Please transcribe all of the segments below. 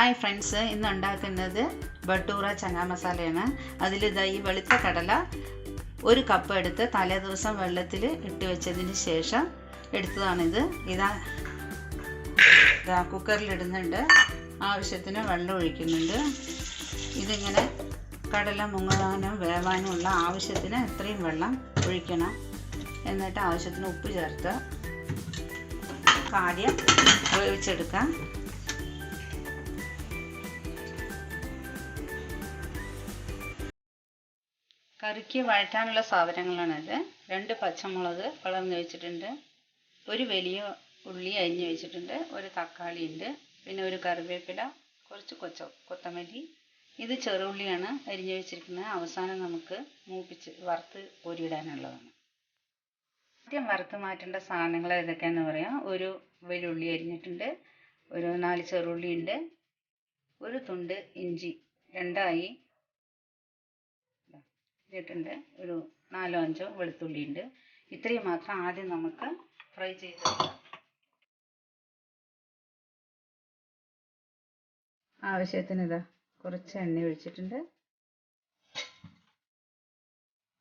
Hi friends, ഇന്ന് ഉണ്ടാക്കുന്നത് ബട്ടൂറ ചന മസാലയാണ്. അതിൽ ഈ വെളുത്ത കടല 1 കപ്പ് എടുത്ത് തലേദിവസം വെള്ളത്തിൽ ഇട്ട് വെച്ചതിന് ശേഷം എടുത്തതാണിത്. ഇതാ കുക്കറിലിടുന്നുണ്ട്, ആവശ്യത്തിന് വെള്ളം ഒഴിക്കുന്നുണ്ട്. ഇതിങ്ങനെ കടല മുങ്ങാനും വേവാനും ആവശ്യത്തിന് ഇത്രയും വെള്ളം ഒഴിക്കണം. എന്നിട്ട് ആവശ്യത്തിന് ഉപ്പ് ചേർത്ത് കാര്യം വേവിച്ചെടുക്കാം. കറിക്ക് വഴറ്റാനുള്ള സാധനങ്ങളാണിത്. 2 പച്ചമുളക് വളർന്ന് വെച്ചിട്ടുണ്ട്, 1 വലിയ ഉള്ളി അരിഞ്ഞ് വെച്ചിട്ടുണ്ട്, 1 തക്കാളി ഉണ്ട്, പിന്നെ 1 കറിവേപ്പില, കുറച്ച് കൊത്തമല്ലി. ഇത് ചെറുള്ളിയാണ് അരിഞ്ഞ് വെച്ചിരിക്കുന്നത്. അവസാനം നമുക്ക് വറുത്ത് പൊരിയിടാനുള്ളതാണ്. ആദ്യം വറുത്ത് മാറ്റേണ്ട സാധനങ്ങൾ ഏതൊക്കെയാണെന്ന് പറയാം. 1 വെളുള്ളി അരിഞ്ഞിട്ടുണ്ട്, 4 ചെറുള്ളി ഉണ്ട്, 1 തുണ്ട് ഇഞ്ചി 2ആയി ഇട്ടിട്ടുണ്ട്, 4-5 വെളുത്തുള്ളി ഉണ്ട്. ഇത്രയും മാത്രം ആദ്യം നമുക്ക് ഫ്രൈ ചെയ്തെടുക്കാം. ആവശ്യത്തിന് കുറച്ച് എണ്ണ ഒഴിച്ചിട്ടുണ്ട്.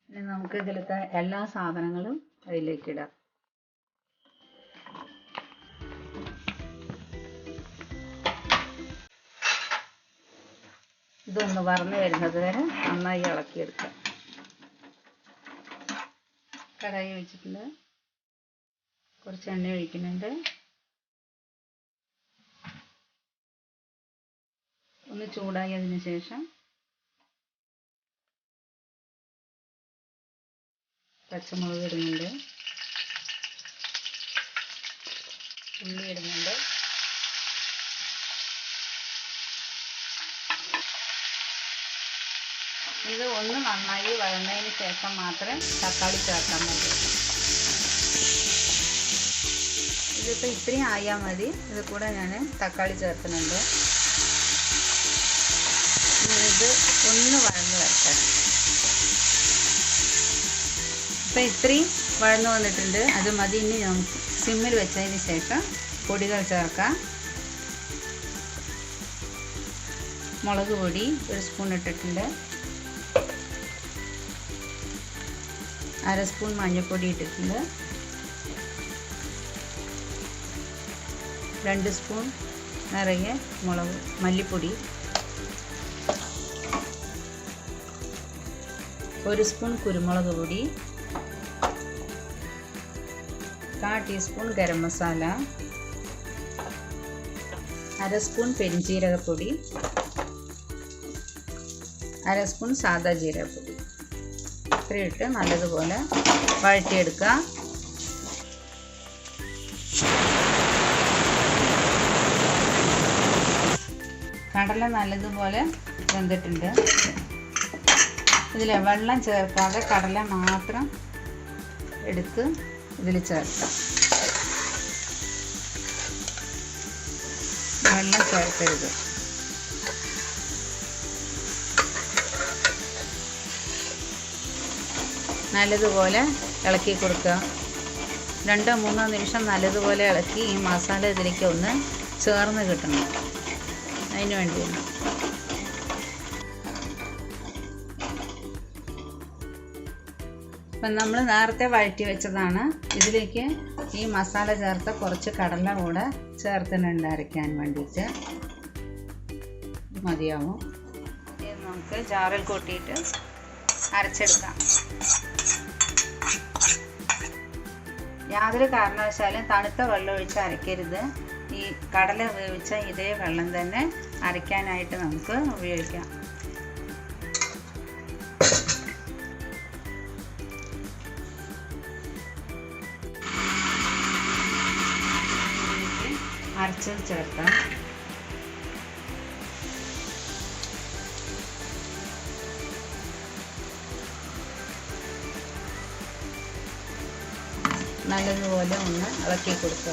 ഇനി നമുക്ക് ഇതിലത്തെ എല്ലാ സാധനങ്ങളും അതിലേക്ക് ഇടാം. ഇതൊന്ന് വറന്ന് വരുന്നത് വരെ നന്നായി ഇളക്കിയെടുക്കാം. കടായി ഒഴിച്ചിട്ടുണ്ട്, കുറച്ച് എണ്ണ ഒഴിക്കുന്നുണ്ട്. ഒന്ന് ചൂടായതിന് ശേഷം പച്ചമുളക് ഇടുന്നുണ്ട്, ഉള്ളി ഇടുന്നുണ്ട്, ഇത് ഒന്ന് നന്നായി വഴന്നതിന് ശേഷം മാത്രമേ തക്കാളി ചേർക്കാൻ പറ്റൂ. ഇതിപ്പോൾ ഇത്രയും ആയാൽ മതി. ഇത് കൂടെ ഞാൻ തക്കാളി ചേർക്കുന്നുണ്ട്. ഇത് ഒന്ന് വഴന്ന് വരട്ടെ. ഇപ്പം ഇത്രയും വഴന്ന് വന്നിട്ടുണ്ട്, അത് മതി. ഇനി നമുക്ക് സിമ്മിൽ വെച്ചതിന് ശേഷം പൊടികൾ ചേർക്കാം. മുളക് പൊടി 1 സ്പൂൺ ഇട്ടിട്ടുണ്ട്, 1/2 സ്പൂൺ മഞ്ഞൾപ്പൊടി ഇട്ടിട്ടുണ്ട്, 2 സ്പൂൺ നിറയെ മല്ലിപ്പൊടി, 1 സ്പൂൺ കുരുമുളക് പൊടി, 1/4 ടീസ്പൂൺ ഗരം മസാല, 1/2 സ്പൂൺ പെരിഞ്ജീരകപ്പൊടി, 1/2 സ്പൂൺ സാദാ ജീരകപ്പൊടി. ഇത്രയും ഇട്ട് നല്ലതുപോലെ വഴറ്റിയെടുക്കുക. കടല നല്ലതുപോലെ വെന്തിട്ടുണ്ട്. ഇതിൽ വെള്ളം ചേർക്കാതെ കടല മാത്രം എടുത്ത് ഇതിൽ ചേർക്കാം. വെള്ളം ചേർക്കരുത്. നല്ലതുപോലെ ഇളക്കി കൊടുക്കുക. 2-3 നിമിഷം നല്ലതുപോലെ ഇളക്കി ഈ മസാല ഇതിലേക്ക് ഒന്ന് ചേർന്ന് കിട്ടണം. അതിന് വേണ്ടിയാണ്. അപ്പം നമ്മൾ നേരത്തെ വഴറ്റി വെച്ചതാണ്. ഇതിലേക്ക് ഈ മസാല ചേർത്ത കുറച്ച് കടല കൂടെ ചേർത്തിട്ടുണ്ട് അരയ്ക്കാൻ വേണ്ടിയിട്ട്. മതിയാവും. ഇത് നമുക്ക് ജാറിൽ കൂട്ടിയിട്ട് അരച്ചെടുക്കാം. യാതൊരു കാരണവശാലും തണുത്ത വെള്ളം ഒഴിച്ച് അരയ്ക്കരുത്. ഈ കടല വേവിച്ച ഇതേ വെള്ളം തന്നെ അരയ്ക്കാനായിട്ട് നമുക്ക് ഉപയോഗിക്കാം. അരച്ചത് ചേർക്കാം. നല്ലതുപോലെ ഒന്ന് ഇളക്കി കൊടുക്കുക.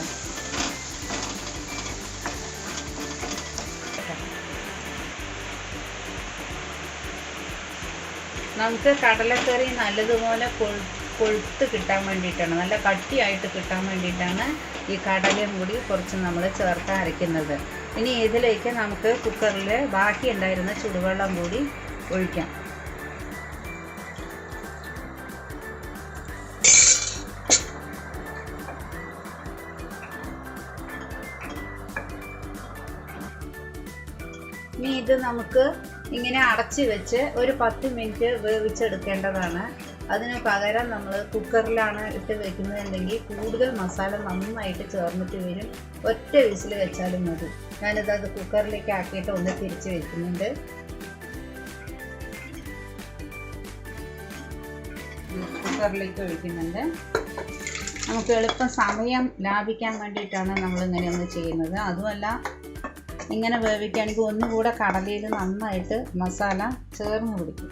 നമുക്ക് കടലക്കറി നല്ലതുപോലെ കൊഴുത്ത് കിട്ടാൻ വേണ്ടിയിട്ടാണ്, നല്ല കട്ടിയായിട്ട് കിട്ടാൻ വേണ്ടിയിട്ടാണ് ഈ കടലയും കൂടി കുറച്ച് നമ്മൾ ചേർത്ത് അരയ്ക്കുന്നത്. ഇനി ഇതിലേക്ക് നമുക്ക് കുക്കറിൽ ബാക്കി ഉണ്ടായിരുന്ന ചുടുവെള്ളം കൂടി ഒഴിക്കാം. ഇനി ഇത് നമുക്ക് ഇങ്ങനെ അടച്ചു വെച്ച് ഒരു 10 മിനിറ്റ് വേവിച്ചെടുക്കേണ്ടതാണ്. അതിന് പകരം നമ്മൾ കുക്കറിലാണ് ഇട്ട് വെക്കുന്നതെങ്കിൽ കൂടുതൽ മസാല നന്നായിട്ട് ചേർന്നിട്ട് വരും. ഒറ്റ വിസിൽ വെച്ചാലും മതി. ഞാനിത് കുക്കറിലേക്ക് ആക്കിയിട്ട് ഒന്ന് തിരിച്ച് വെക്കുന്നുണ്ട്. കുക്കറിലേക്ക് ഒഴിക്കുന്നുണ്ട്. നമുക്ക് എളുപ്പം സമയം ലാഭിക്കാൻ വേണ്ടിയിട്ടാണ് നമ്മളിങ്ങനെ ഒന്ന് ചെയ്യുന്നത്. അതുമല്ല, ഇങ്ങനെ വേവിക്കുകയാണെങ്കിൽ ഒന്നുകൂടെ കടലയിൽ നന്നായിട്ട് മസാല ചേർന്ന് പിടിക്കും.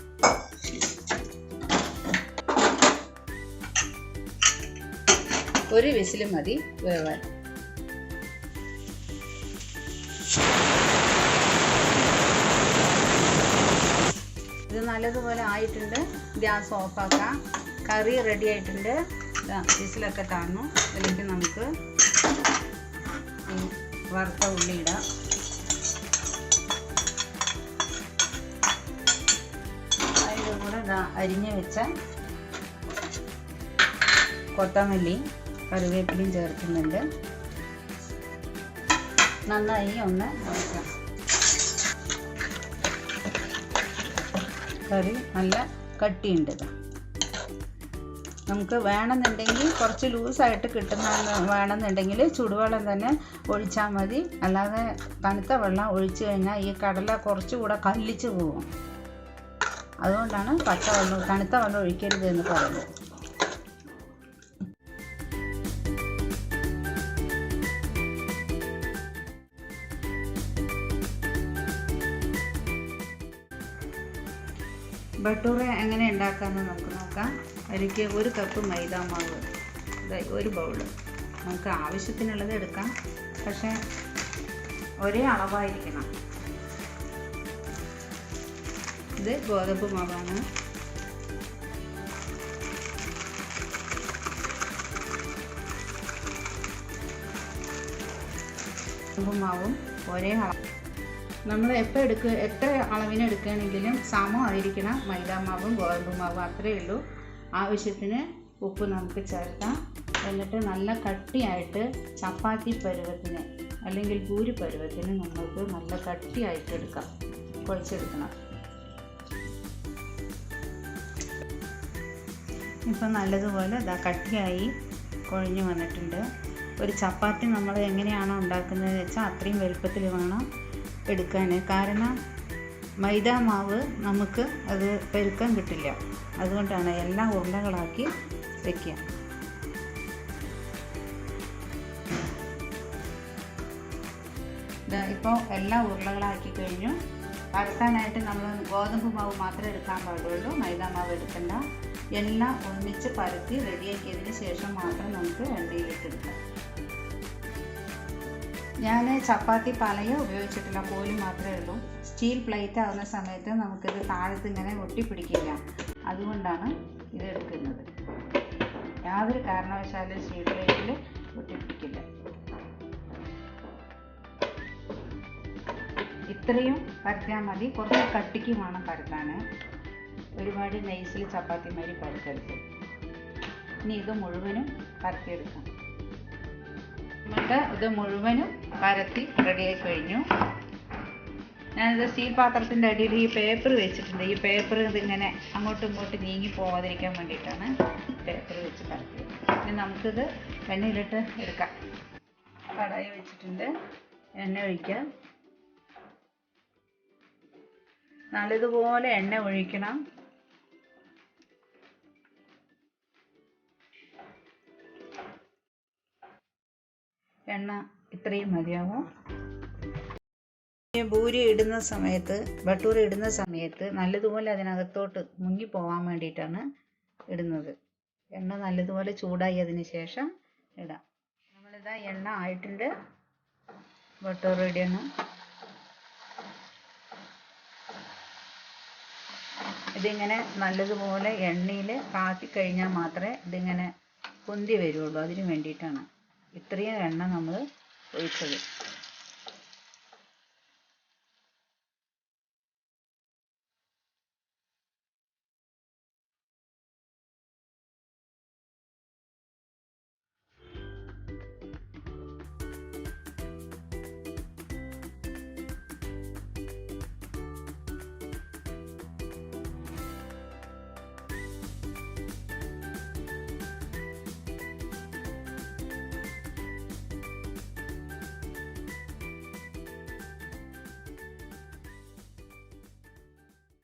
ഒരു വിസിൽ മതി വേവാൻ. ഇത് നല്ലതുപോലെ ആയിട്ടുണ്ട്. ഗ്യാസ് ഓഫാക്കാം. കറി റെഡി ആയിട്ടുണ്ട്. വിസിലൊക്കെ താന്നു. ഇതിലേക്ക് നമുക്ക് വറുത്ത ഉള്ളി ഇടാം. അതിൻ്റെ കൂടെ അരിഞ്ഞ് വെച്ച കൊത്തമല്ലി കറിവേപ്പിലയും ചേർക്കുന്നുണ്ട്. നന്നായി ഒന്ന് വഴറ്റാം. കറി നല്ല കട്ടിയുണ്ട്. നമുക്ക് വേണമെന്നുണ്ടെങ്കിൽ കുറച്ച് ലൂസായിട്ട് കിട്ടുന്ന വേണമെന്നുണ്ടെങ്കിൽ ചുടുവെള്ളം തന്നെ ഒഴിച്ചാൽ മതി. അല്ലാതെ തണുത്ത വെള്ളം ഒഴിച്ചു കഴിഞ്ഞാൽ ഈ കടല കുറച്ചുകൂടെ കല്ലിച്ച് പോകും. അതുകൊണ്ടാണ് തണുത്ത വെള്ളം ഒഴിക്കരുത് എന്ന് പറയുന്നത്. ബട്ടൂറ എങ്ങനെ ഉണ്ടാക്കാമെന്ന് നമുക്ക് നോക്കാം. അതിലേക്ക് 1 കപ്പ് മൈദാമാവ്, ഒരു ബൗള്. നമുക്ക് ആവശ്യത്തിനുള്ളത് എടുക്കാം, പക്ഷേ ഒരേ അളവായിരിക്കണം. ഇത് ഗോതമ്പ് മാവാണ്. ഗോതമ്പ് മാവും ഒരേ അളവ്. നമ്മൾ എത്ര അളവിന് എടുക്കുകയാണെങ്കിലും സമമായിരിക്കണം മൈദാമാവും ഗോതമ്പ് മാവും. അത്രയേ ഉള്ളൂ. ആവശ്യത്തിന് ഉപ്പ് നമുക്ക് ചേർക്കാം. എന്നിട്ട് നല്ല കട്ടിയായിട്ട് ചപ്പാത്തി പരുവത്തിന് അല്ലെങ്കിൽ പൂരി പരുവത്തിന് നമുക്ക് നല്ല കട്ടിയായിട്ട് എടുക്കാം, കുഴച്ചെടുക്കണം. ഇപ്പം നല്ലതുപോലെ കട്ടിയായി കുഴഞ്ഞു വന്നിട്ടുണ്ട്. ഒരു ചപ്പാത്തി നമ്മൾ എങ്ങനെയാണോ ഉണ്ടാക്കുന്നതെന്ന് വെച്ചാൽ അത്രയും വലുപ്പത്തിൽ വേണം എടുക്കാൻ. കാരണം മൈദാമാവ് നമുക്ക് അത് പെരുക്കാൻ കിട്ടില്ല. അതുകൊണ്ടാണ് എല്ലാം ഉരുളകളാക്കി വയ്ക്കുക. ഇപ്പോൾ എല്ലാം ഉരുളകളാക്കി കഴിഞ്ഞു. പരത്താനായിട്ട് നമ്മൾ ഗോതമ്പ് മാവ് മാത്രമേ എടുക്കാൻ പാടുള്ളൂ, മൈദാമാവ് എടുക്കണ്ട. എല്ലാം ഒന്നിച്ച് പരത്തി റെഡിയാക്കിയതിന് ശേഷം മാത്രം നമുക്ക് എണ്ണയിലിട്ടെടുക്കാം. ഞാൻ ചപ്പാത്തി പലയോ ഉപയോഗിച്ചിട്ടില്ല, കോലും മാത്രമേ ഉള്ളൂ. സ്റ്റീൽ പ്ലേറ്റ് ആവുന്ന സമയത്ത് നമുക്കിത് താഴത്ത് ഇങ്ങനെ ഒട്ടിപ്പിടിക്കില്ല. അതുകൊണ്ടാണ് ഇത് എടുക്കുന്നത്. യാതൊരു കാരണവശാലും സ്റ്റീൽ പ്ലേറ്റിൽ ഒട്ടിപ്പിടിക്കില്ല. ഇത്രയും പരത്തിയാൽ മതി. കുറച്ച് കട്ടിക്ക് വേണം പരത്താൻ. ഒരുപാട് നൈസിൽ ചപ്പാത്തി മാതിരി പരത്തരുത്. ഇനി ഇത് മുഴുവനും പരത്തിയെടുക്കാം. ഇത് മുഴുവനും പരത്തി റെഡിയായി കഴിഞ്ഞു. ഞാനിത് സ്റ്റീൽ പാത്രത്തിൻ്റെ അടിയിൽ ഈ പേപ്പർ വെച്ചിട്ടുണ്ട്. ഈ പേപ്പർ ഇതിങ്ങനെ അങ്ങോട്ടും ഇങ്ങോട്ടും നീങ്ങി പോകാതിരിക്കാൻ വേണ്ടിയിട്ടാണ് പേപ്പർ വെച്ച് പരത്തിയത്. ഇനി നമുക്കിത് എണ്ണയിലിട്ട് എടുക്കാം. കടായി വെച്ചിട്ടുണ്ട്. എണ്ണ ഒഴിക്കാം. നല്ലതുപോലെ എണ്ണ ഒഴിക്കണം. എണ്ണ ഇത്രയും മതിയാവും. പൂരി ഇടുന്ന സമയത്ത്, ബട്ടൂര ഇടുന്ന സമയത്ത് നല്ലതുപോലെ അതിനകത്തോട്ട് മുങ്ങിപ്പോകാൻ വേണ്ടിയിട്ടാണ് ഇടുന്നത്. എണ്ണ നല്ലതുപോലെ ചൂടായി അതിന് ശേഷം ഇടാം. നമ്മളിതാ എണ്ണ ആയിട്ടുണ്ട്. ബട്ടൂര റെഡിയാണ്. ഇതിങ്ങനെ നല്ലതുപോലെ എണ്ണയിൽ കാത്തി കഴിഞ്ഞാൽ മാത്രമേ ഇതിങ്ങനെ പൊന്തി വരുള്ളൂ. അതിന് വേണ്ടിയിട്ടാണ് ഇത്രയും എണ്ണ നമ്മൾ ഒഴിച്ചത്.